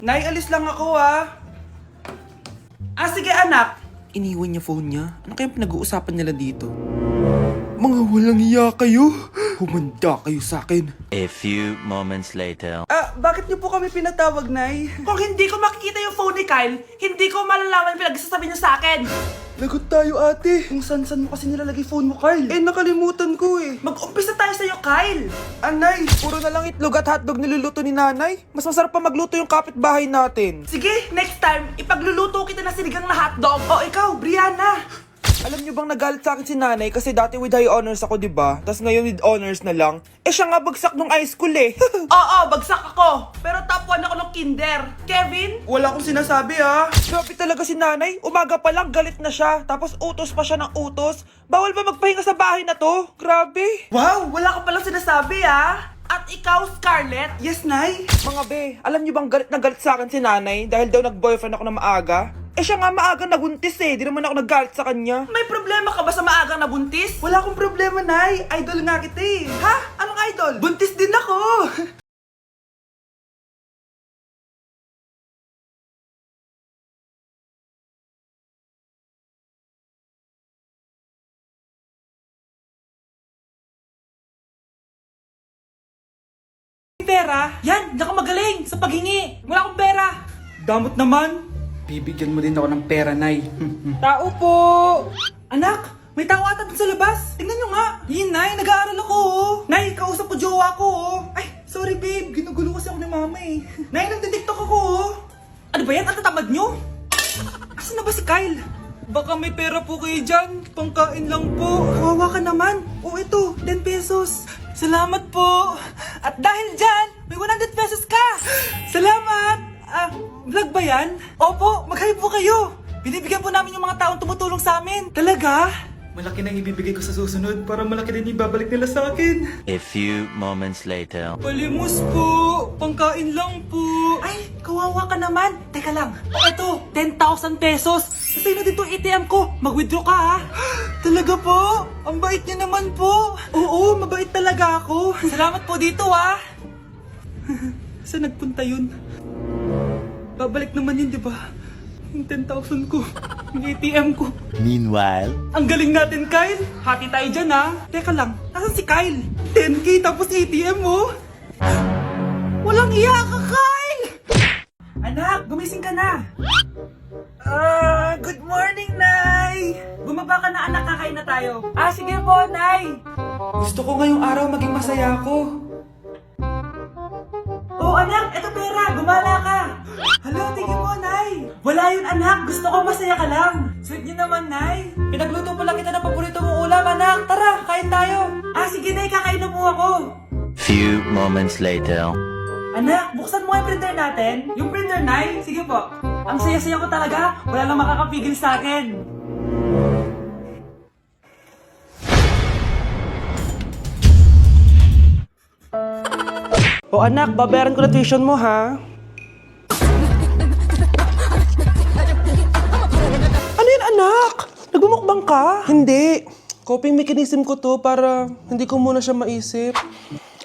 Nay, alis lang ako sige anak. Iniwan niya phone niya. Ano kayang pinag-uusapan nila dito? Mga walang iya kayo. Humanda kayo sa akin. A few moments later. Bakit niyo po kami pinatawag, Nay? Kung hindi ko makikita yung phone ni Kyle, hindi ko malalaman pinagsasabi niya sa akin. Lagot tayo ate. Kung san-san mo kasi nilalagay phone mo, Kyle. Nakalimutan ko eh. Mag-umpisa tayo sa'yo, Kyle. Anay, puro na lang itlog at hotdog niluluto ni nanay. Mas masarap pa magluto yung kapitbahay natin. Sige, next time, ipagluluto kita na sinigang na hotdog. O ikaw, Brianna. Alam niyo bang nagalit sa akin si nanay kasi dati with high honors ako, 'di ba? Tapos ngayon with honors na lang. Siya nga bagsak nung high school eh. Oo, bagsak ako. Pero top 1 ako ng kinder. Kevin? Wala akong sinasabi Grabe talaga si nanay. Umaga pa lang galit na siya. Tapos utos pa siya ng utos. Bawal ba magpahinga sa bahay na to? Grabe. Wow, wala ka palang sinasabi At ikaw, Scarlett? Yes, Nay? Mga be, alam niyo bang galit na galit sa akin si nanay dahil daw nag-boyfriend ako na maaga? Siya nga maaga nabuntis Di naman ako naggalit sa kanya. May problema ka ba sa maagang nabuntis? Wala akong problema, Nay. Idol nga kita Ha? Anong idol? Buntis din ako. Pera? Yan, di ako magaling sa paghingi. Wala akong pera. Damot naman. Bibigyan mo din ako ng pera, Nay. Tao po! Anak, may tao ata dun sa labas. Tingnan nyo nga. Yun, Nay, nag-aaral ako Nay, kausap ko jowa ko Ay, sorry babe, ginugulo kasi ako ni mama Nay, nagtitiktok ako Ano ba yan? Ang tatamad nyo? Asan na ba si Kyle? Baka may pera po kayo dyan. Pangkain lang po. Kawawa ka naman. Ito, 10 pesos. Salamat po. At dahil dyan, may 100 pesos ka. Salamat. Vlog ba yan? Opo, mag-hi po kayo. Binibigyan po namin yung mga taong tumutulong sa amin. Talaga? Malaki na ibibigay ko sa susunod para malaki din ibabalik nila sa akin. A few moments later. Palimos po. Pangkain lang po. Ay, kawawa ka naman. Teka lang. Ito, 10,000 pesos. Sa'yo na din itong ATM ko. Mag-withdraw ka Talaga po? Ang bait niya naman po. Oo, mabait talaga ako. Salamat po dito Saan nagpunta yun? Babalik naman yun, di ba? Yung 10,000 ko. Yung ATM ko. Meanwhile. Ang galing natin, Kyle. Hati tayo dyan, Teka lang, nasan si Kyle? 10K tapos ATM mo? Walang iya ka, Kyle! Anak, gumising ka na. Good morning, Nay! Bumaba ka na, anak, kakain na tayo. Sige po, Nay. Gusto ko ngayong araw maging masaya ako. Oh, anak, eto pera. Gumala ka. Hala, tingin mo, Nay. Wala yun, anak. Gusto ko masaya ka lang. Sweet niyo naman, Nay. Pinagluto pa lang kita ng paborito mong ulam, anak. Tara, kain tayo. Sige, Nay. Kakain na po ako. Few moments later. Anak, buksan mo yung printer natin. Yung printer, Nay. Sige po. Ang saya-saya ko talaga. Wala lang makakapigil sa akin. Anak, babayaran ko na tuition mo, Ano yan, anak? Nagmumukbang ka? Hindi. Coping mechanism ko to para hindi ko muna siya maisip.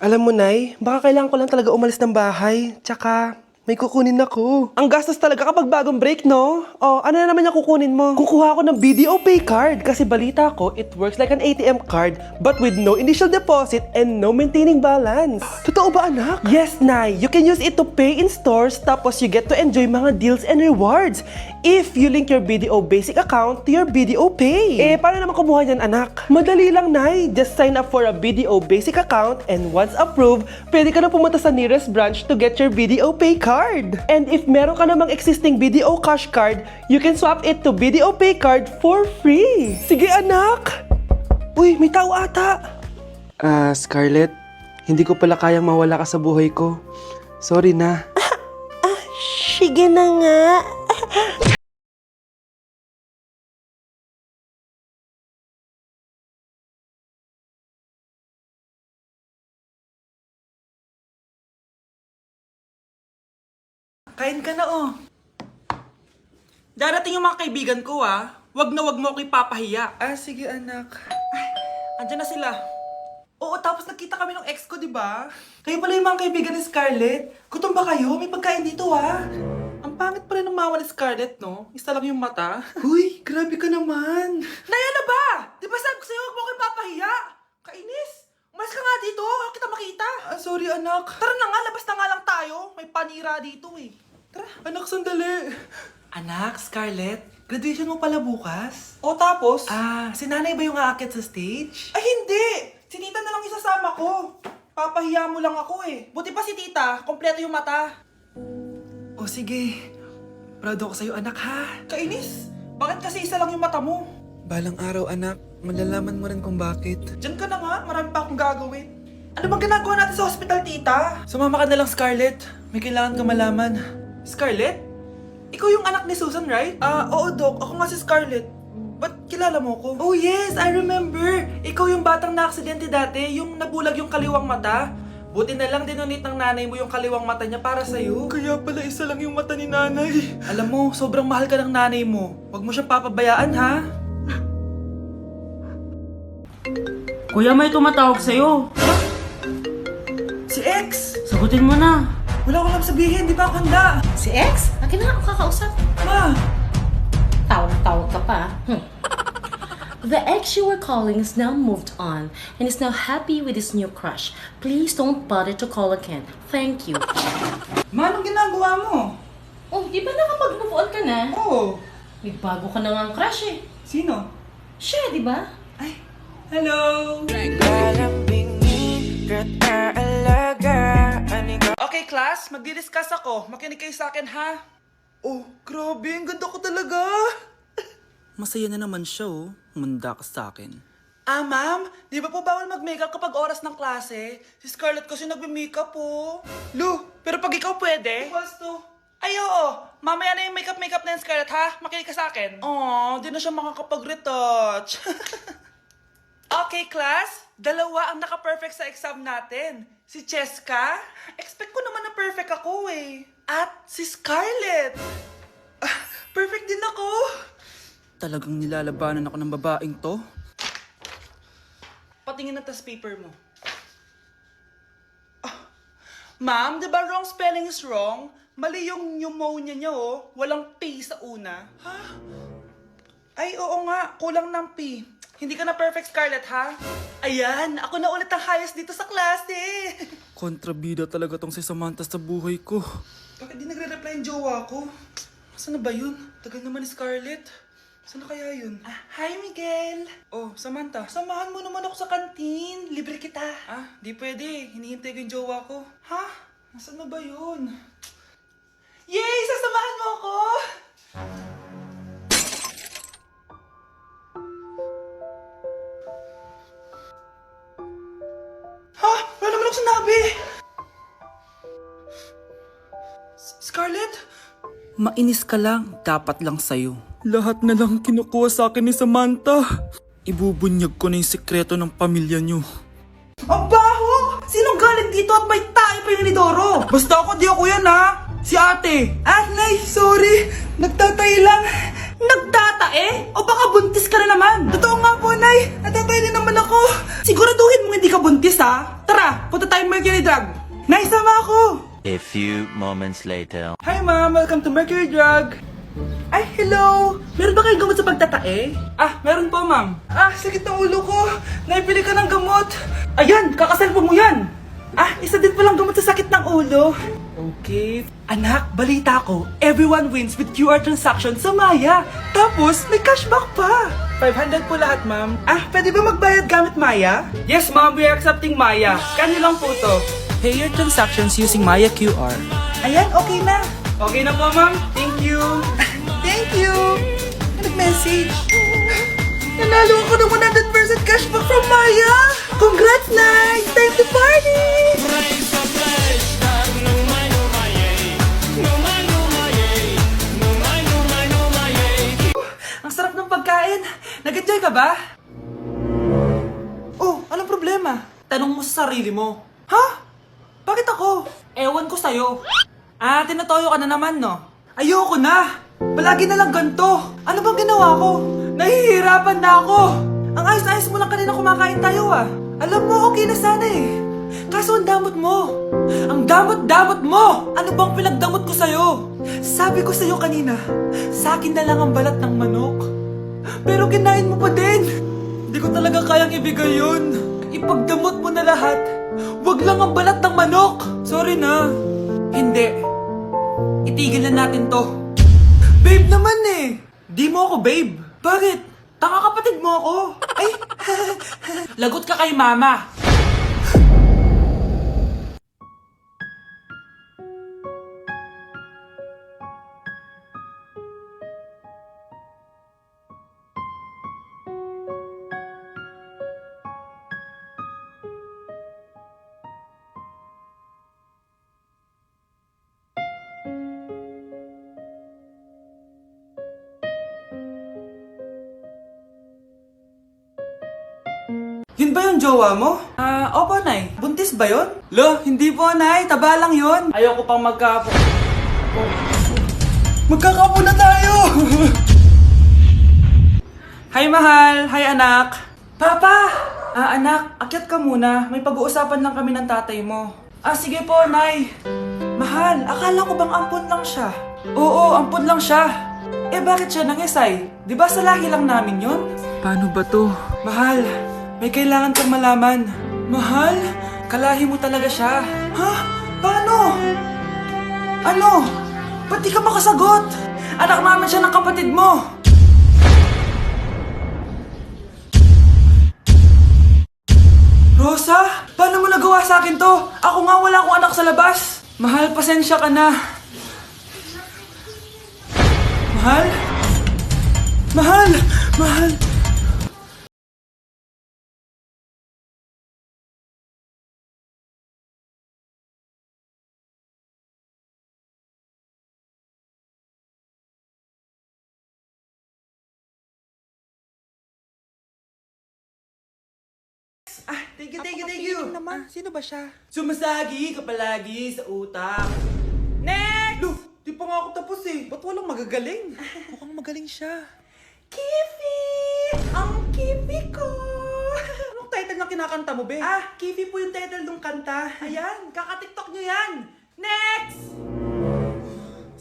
Alam mo, Nay, baka kailangan ko lang talaga umalis ng bahay. Tsaka, may kukunin ako. Ang gastos talaga kapag bagong break, no? Ano na naman yung kukunin mo? Kukuha ako ng BDO Pay card kasi balita ko, it works like an ATM card but with no initial deposit and no maintaining balance. Totoo ba, anak? Yes, Nay. You can use it to pay in stores tapos you get to enjoy mga deals and rewards if you link your BDO Basic account to your BDO Pay. Paano naman kumuha yan, anak? Madali lang, Nay. Just sign up for a BDO Basic account and once approved, pwede ka na pumunta sa nearest branch to get your BDO Pay card. And if meron ka namang existing BDO Cash card, you can swap it to BDO Pay card for free. Sige, anak! Uy, may tao ata! Scarlett, hindi ko pala kayang mawala ka sa buhay ko. Sorry na. Sige na nga. Kain ka na, Darating yung mga kaibigan ko, Wag na wag mo ako ipapahiya. Sige, anak. Andyan na sila. Oo, tapos nakita kami ng ex ko, di ba? Kayo pala yung mga kaibigan ni Scarlett. Gutom ba kayo? May pagkain dito, ha? Ang pangit pala ng mama ni Scarlett, no? Isa lang yung mata. Huy, grabe ka naman. Naya na ba? Di ba sabi ko sa'yo, huwag mo kayo papahiya? Kainis. Umalis ka nga dito, huwag kita makita. Sorry, anak. Tara na nga, labas na nga lang tayo. May panira dito, eh. Tara. Anak, sandali. Anak, Scarlett, graduation mo pala bukas? O tapos? Si nanay ba yung aakit sa stage? Ay, hindi! Si tita na lang isasama ko. Papahiya mo lang ako eh. Buti pa si tita, kompleto yung mata. O sige, proud ako sa'yo anak ha. Kainis, bakit kasi isa lang yung mata mo? Balang araw anak, malalaman mo rin kung bakit. Diyan ka na nga, marami pa akong gagawin. Ano bang ginagawa natin sa hospital tita? Sumama ka na lang Scarlett, may kailangan ka malaman. Scarlett? Ikaw yung anak ni Susan, right? Oo, Doc. Ako nga si Scarlett. Ba't kilala mo ko? Oh, yes! I remember! Ikaw yung batang na-aksidente dati, yung nabulag yung kaliwang mata. Buti na lang dinonate ng nanay mo yung kaliwang mata niya para sa'yo. Kaya pala isa lang yung mata ni nanay. Alam mo, sobrang mahal ka ng nanay mo. Huwag mo siyang papabayaan, ha? Kuya, may tumatawag sa'yo. Si X! Sagutin mo na. Wala ko lang sabihin, di ba ako handa? Si X? Akin na nga ako kakausap. Ma! Tawag ka pa. The ex you were calling is now moved on and is now happy with his new crush. Please don't bother to call again. Thank you. Ma, anong ginagawa mo? Oh, di ba nakapag-move on ka na? Oo. May bago ka na nga crush eh. Sino? Siya, di ba? Ay, hello! Okay, class, magdi-discuss ako. Makinig kayo sa akin, ha? Oh, grabe, ang ganda ko talaga. Masaya na naman siya, oh. Manda ka sa akin. Ma'am, di ba po bawal mag-makeup kapag oras ng klase? Si Scarlett kasi nagme-makeup po. Lu, pero pag ikaw pwede? Equals to. Ay, oo. Mamaya na yung makeup na yung Scarlett, ha? Makinig ka sa akin. Aw, di na siya makakapag-retouch. Okay, class. Dalawa ang naka-perfect sa exam natin. Si Cheska. Expect ko naman na perfect ako eh. At si Scarlett. Perfect din ako. Talagang nilalabanan ako ng babaeng to. Patingin na tas paper mo. Ma'am, di ba wrong spelling is wrong? Mali yung pneumonia niya oh. Walang P sa una. Ha? Ay, oo nga. Kulang ng P. Hindi ka na perfect, Scarlett, ha? Ayan, ako na ulit ang highest dito sa klase. Kontrabida talaga tong si Samantha sa buhay ko. Bakit di nagre-reply yung jowa ko? Saan na ba yun? Tagal naman ni Scarlett. Saan na kaya yun? Hi, Miguel! Oh, Samantha, samahan mo naman ako sa kantin. Libre kita. Di pwede. Hinihintay ko yung jowa ko. Ha? Nasaan na ba yun? Yay! Sasamahan mo ako! Wala naman ako sinabi! Scarlett? Mainis ka lang. Dapat lang sa'yo. Lahat na lang kinukuha sa akin ni Samantha. Ibubunyag ko na yung sikreto ng pamilya niyo. Ang baho! Sinong galing dito at may tayo pa yung inidoro? Basta ako, di ako yan ha! Si ate! Nay, sorry! Nagtatay lang! Nagtatae? O baka buntis ka na naman? Totoo nga po, Nay! Natatay din naman ako! Siguraduhin mong hindi ka buntis, ha? Tara, punta tayo Mercury Drug! Nay, sama ako! A few moments later. Hi, Ma'am! Welcome to Mercury Drug! Ay, hello! Meron ba kayong gamot sa pagtatae? Meron po, Ma'am. Sakit ng ulo ko! Naipili ka ng gamot! Ayan! Kakaselfon mo yan! Isa din palang gamot sa sakit ng ulo. Okay. Anak, balita ko, everyone wins with QR transaction sa Maya. Tapos, may cashback pa. 500 po lahat, ma'am. Pwede ba magbayad gamit Maya? Yes, ma'am. We are accepting Maya. Kano lang po to? Pay your transactions using Maya QR. Ayan, okay na. Okay na po, ma'am. Thank you. Thank you. Nag-message. Nanalo ako ng 100% cashback from Maya. Congrats, Nay! Time to party! Ang sarap ng pagkain. Nag-enjoy ka ba? Oh, anong problema? Tanong mo sa sarili mo. Ha? Bakit ako? Ewan ko sa'yo. Tinatoyo ka na naman, no? Ayoko na! Palagi na lang ganito. Ano bang ginawa ko? Nahihirapan na ako. Ang ayos-ayos mo lang kanina kumakain tayo, Alam mo, okay na sana eh. Kaso ang damot mo. Ang damot-damot mo! Ano bang pinagdamot ko sa'yo? Sabi ko sa'yo kanina, sa akin na lang ang balat ng manok. Pero kinain mo pa din. Hindi ko talaga kayang ibigay yun. Ipagdamot mo na lahat. Wag lang ang balat ng manok. Sorry na. Hindi. Itigil na natin to. Babe naman eh. Di mo ako babe. Bakit? Taka kapatid mo ako. Ay, lagot ka kay mama. Yun ba yung jowa mo? Opo, Nay. Buntis ba yun? Lo, hindi po, Nay. Taba lang yun. Ayoko pang magkaapo. Magkakapo na tayo! Hi, mahal. Hi, anak. Papa! Anak, akyat ka muna. May pag-uusapan lang kami ng tatay mo. Sige po, Nay. Mahal, akala ko bang ampon lang siya? Oo, ampon lang siya. Bakit siya nangisay? Di ba sa lahi lang namin yun? Paano ba to? Mahal, may kailangan kang malaman. Mahal? Kalahi mo talaga siya. Ha? Paano? Ano? Ba't di ka makasagot? Anak naman siya ng kapatid mo. Rosa? Paano mo nagawa sa akin to? Ako nga wala akong anak sa labas. Mahal, pasensya ka na. Mahal? Mahal? Mahal? Thank you. Naman, sino ba siya? Sumasagi ka palagi sa utak. Next! Lo, di pa nga ako tapos eh. Ba't walang magagaling? Mukhang magaling siya. Kifi! Ang Kifi ko! Anong title na kinakanta mo, be? Kifi po yung title ng kanta. Ayan, kaka-tiktok nyo yan. Next!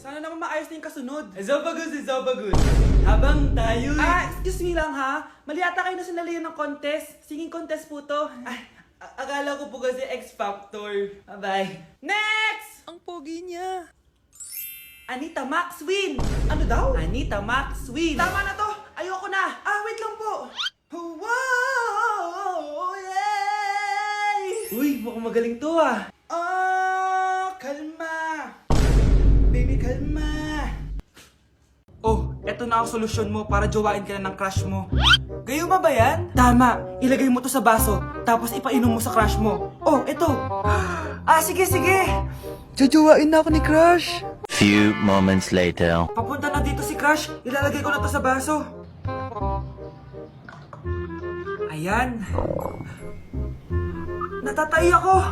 Sana naman maayos na yung kasunod. Zobagus. Habang tayo... Excuse me lang ha. Mali ata kayo na sinalihan ng contest. Singing contest po to. Akala ko po kasi X Factor. Bye. Next! Ang pogi niya. Anita Max win! Ano daw? Anita Max win! Tama na to. Ayoko na. Wait lang po. Wow! Yay! Uy, mukhang magaling to ah. Kalma. Baby, kalma. Oh, eto na ang solusyon mo para jowain ka na ng crush mo. Gayuma ba yan? Tama. Ilagay mo to sa baso, tapos ipainom mo sa crush mo. Oh, eto. Sige. Jojowain na ako ni crush. Few moments later. Papunta na dito si crush. Ilalagay ko na to sa baso. Ayan. Natatay ako.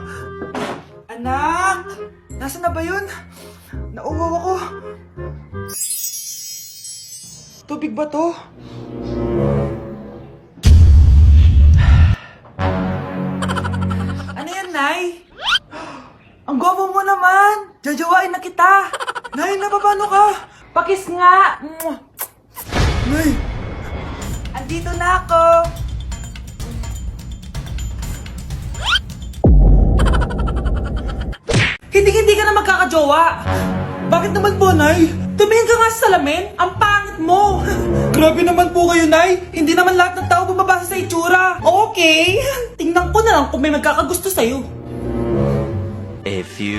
Anak! Nasaan na ba yun? Nauwaw ako. Tubig ba to? Ano yan, Nay? Ang gwapo mo naman! Jajawain na kita! Nay, napapano ka? Pakis nga! Nay! Andito na ako! Hindi ka na magkakajowa! Bakit naman po, Nay? Tumingin ka nga sa salamin! Ang pangit mo! Grabe naman po kayo, Nay! Hindi naman lahat ng tao bumabasa sa itsura! Okay! Tingnan ko na lang kung may magkakagusto sa'yo. A few